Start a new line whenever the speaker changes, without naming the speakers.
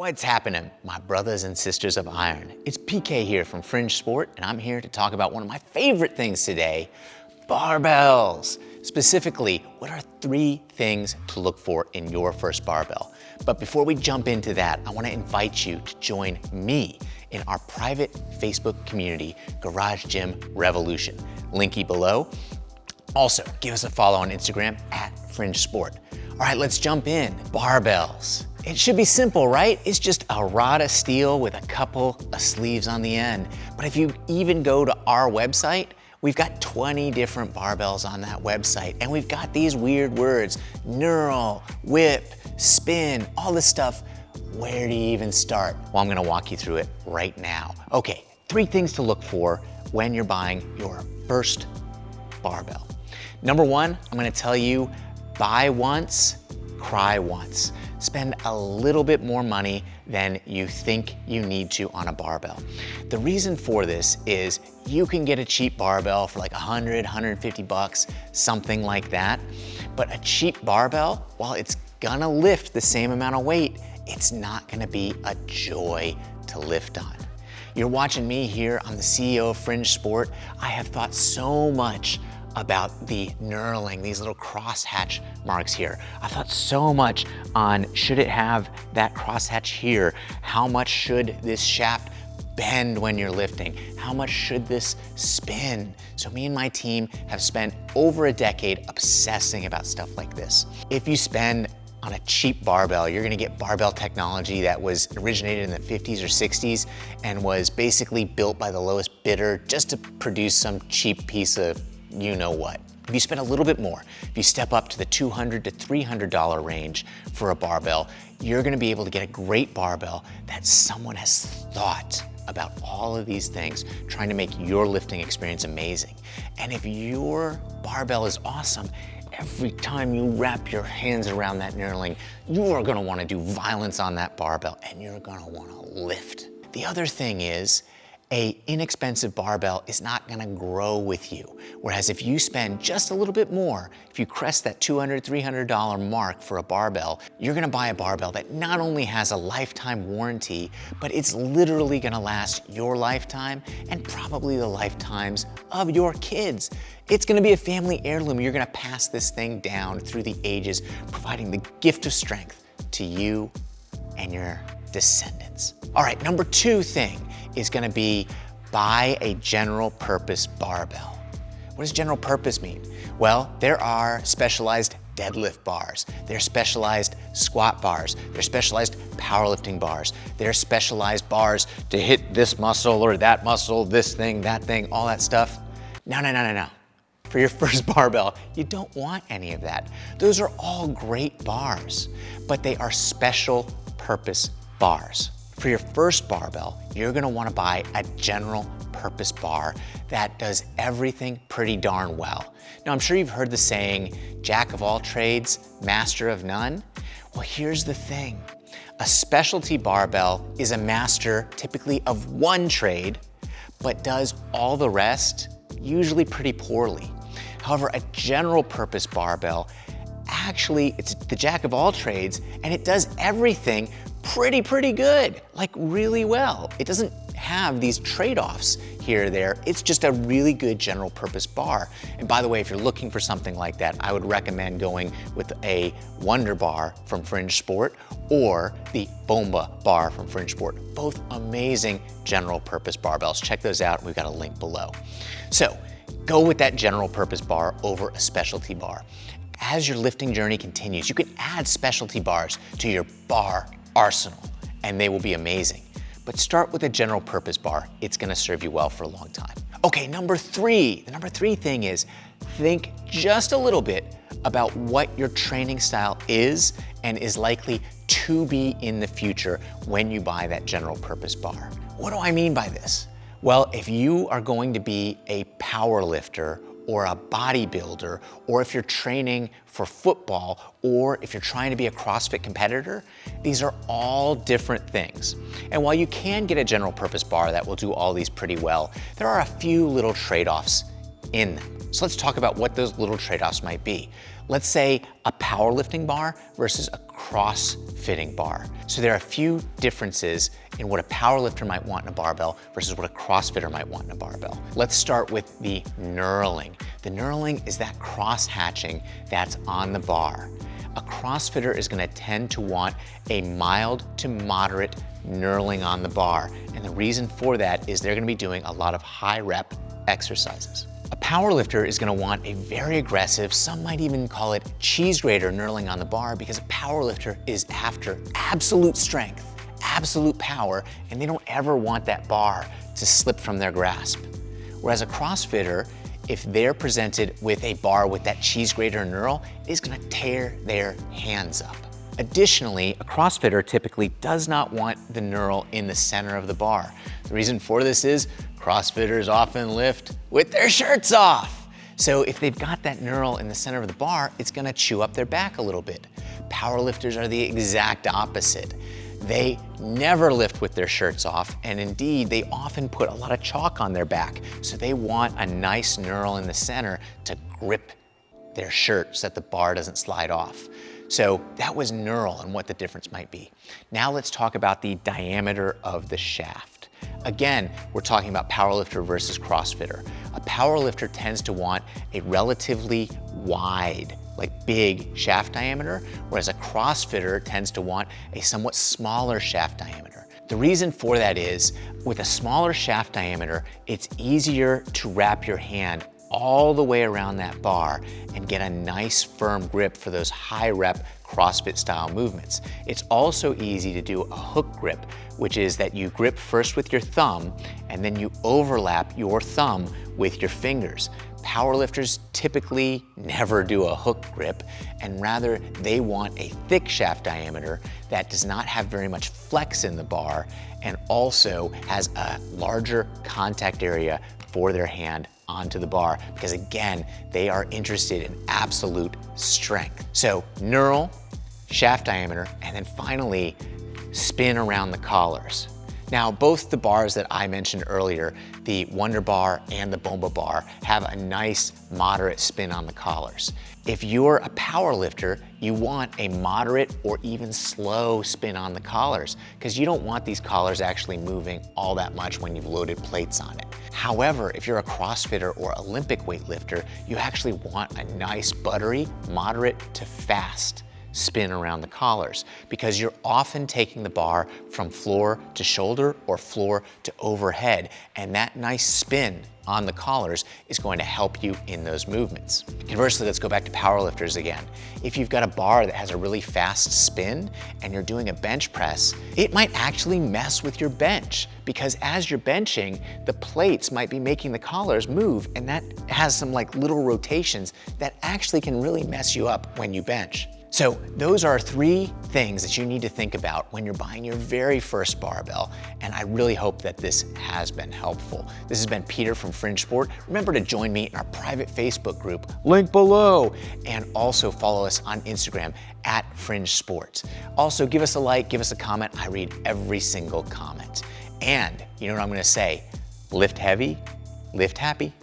What's happening, my brothers and sisters of iron? It's PK here from Fringe Sport, and I'm here to talk about one of my favorite things today, barbells. Specifically, what are 3 things to look for in your first barbell? But before we jump into that, I want to invite you to join me in our private Facebook community, Garage Gym Revolution. Linky below. Also, give us a follow on Instagram @Fringe Sport. All right, let's jump in. Barbells. It should be simple, right? It's just a rod of steel with a couple of sleeves on the end. But if you even go to our website, we've got 20 different barbells on that website. And we've got these weird words, knurl, whip, spin, all this stuff. Where do you even start? Well, I'm gonna walk you through it right now. Okay, 3 things to look for when you're buying your first barbell. Number 1, I'm gonna tell you, buy once, cry once. Spend a little bit more money than you think you need to on a barbell. The reason for this is you can get a cheap barbell for like 100, 150 bucks, something like that. But a cheap barbell, while it's gonna lift the same amount of weight, it's not gonna be a joy to lift on. You're watching me here, I'm the CEO of Fringe Sport. I have thought so much about the knurling, these little crosshatch marks here. I thought so much on, should it have that crosshatch here? How much should this shaft bend when you're lifting? How much should this spin? So me and my team have spent over a decade obsessing about stuff like this. If you spend on a cheap barbell, you're gonna get barbell technology that was originated in the 50s or 60s and was basically built by the lowest bidder just to produce some cheap piece of you know what. If you spend a little bit more, if you step up to the $200 to $300 range for a barbell, you're gonna be able to get a great barbell that someone has thought about all of these things, trying to make your lifting experience amazing. And if your barbell is awesome, every time you wrap your hands around that knurling, you are gonna wanna do violence on that barbell and you're gonna wanna lift. The other thing is, an inexpensive barbell is not gonna grow with you. Whereas if you spend just a little bit more, if you crest that $200, $300 mark for a barbell, you're gonna buy a barbell that not only has a lifetime warranty, but it's literally gonna last your lifetime and probably the lifetimes of your kids. It's gonna be a family heirloom. You're gonna pass this thing down through the ages, providing the gift of strength to you and your descendants. All right, number 2 thing is gonna be buy a general purpose barbell. What does general purpose mean? Well, there are specialized deadlift bars, there's specialized squat bars, there's specialized powerlifting bars, there's specialized bars to hit this muscle or that muscle, this thing, that thing, all that stuff. No. For your first barbell, you don't want any of that. Those are all great bars, but they are special purpose bars. For your first barbell, you're gonna wanna buy a general purpose bar that does everything pretty darn well. Now, I'm sure you've heard the saying, jack of all trades, master of none. Well, here's the thing. A specialty barbell is a master typically of one trade, but does all the rest usually pretty poorly. However, a general purpose barbell, actually, it's the jack of all trades, and it does everything pretty good, like really well. It doesn't have these trade-offs here or there. It's just a really good general purpose bar. And by the way, if you're looking for something like that, I would recommend going with a Wonder Bar from Fringe Sport or the Bomba Bar from Fringe Sport. Both amazing general purpose barbells. Check those out. We've got a link below. So go with that general purpose bar over a specialty bar. As your lifting journey continues, you can add specialty bars to your bar arsenal, and they will be amazing. But start with a general purpose bar. It's gonna serve you well for a long time. Okay, number 3. The number 3 thing is think just a little bit about what your training style is and is likely to be in the future when you buy that general purpose bar. What do I mean by this? Well, if you are going to be a power lifter or a bodybuilder, or if you're training for football, or if you're trying to be a CrossFit competitor, these are all different things. And while you can get a general purpose bar that will do all these pretty well, there are a few little trade-offs in them. So let's talk about what those little trade-offs might be. Let's say a powerlifting bar versus a cross-fitting bar. So there are a few differences in what a powerlifter might want in a barbell versus what a CrossFitter might want in a barbell. Let's start with the knurling. The knurling is that cross-hatching that's on the bar. A CrossFitter is gonna tend to want a mild to moderate knurling on the bar. And the reason for that is they're gonna be doing a lot of high rep exercises. A powerlifter is gonna want a very aggressive, some might even call it cheese grater knurling on the bar, because a powerlifter is after absolute strength, absolute power, and they don't ever want that bar to slip from their grasp. Whereas a CrossFitter, if they're presented with a bar with that cheese grater knurl, it is gonna tear their hands up. Additionally, a CrossFitter typically does not want the knurl in the center of the bar. The reason for this is CrossFitters often lift with their shirts off. So if they've got that knurl in the center of the bar, it's gonna chew up their back a little bit. Powerlifters are the exact opposite. They never lift with their shirts off, and indeed, they often put a lot of chalk on their back. So they want a nice knurl in the center to grip their shirt so that the bar doesn't slide off. So that was knurl and what the difference might be. Now let's talk about the diameter of the shaft. Again, we're talking about powerlifter versus CrossFitter. A powerlifter tends to want a relatively wide, like big shaft diameter, whereas a CrossFitter tends to want a somewhat smaller shaft diameter. The reason for that is, with a smaller shaft diameter, it's easier to wrap your hand all the way around that bar and get a nice firm grip for those high rep CrossFit style movements. It's also easy to do a hook grip, which is that you grip first with your thumb and then you overlap your thumb with your fingers. Powerlifters typically never do a hook grip, and rather they want a thick shaft diameter that does not have very much flex in the bar and also has a larger contact area for their hand onto the bar, because again, they are interested in absolute strength. So knurl, shaft diameter, and then finally spin around the collars. Now, both the bars that I mentioned earlier, the Wonder Bar and the Bomba Bar, have a nice moderate spin on the collars. If you're a power lifter, you want a moderate or even slow spin on the collars, because you don't want these collars actually moving all that much when you've loaded plates on it. However, if you're a CrossFitter or Olympic weightlifter, you actually want a nice buttery, moderate to fast spin around the collars, because you're often taking the bar from floor to shoulder or floor to overhead, and that nice spin on the collars is going to help you in those movements. Conversely, let's go back to powerlifters again. If you've got a bar that has a really fast spin and you're doing a bench press, it might actually mess with your bench, because as you're benching, the plates might be making the collars move, and that has some like little rotations that actually can really mess you up when you bench. So those are 3 things that you need to think about when you're buying your very first barbell, and I really hope that this has been helpful. This has been Peter from Fringe Sport. Remember to join me in our private Facebook group, link below, and also follow us on Instagram at Fringe Sports. Also, give us a like, give us a comment. I read every single comment. And you know what I'm gonna say, lift heavy, lift happy.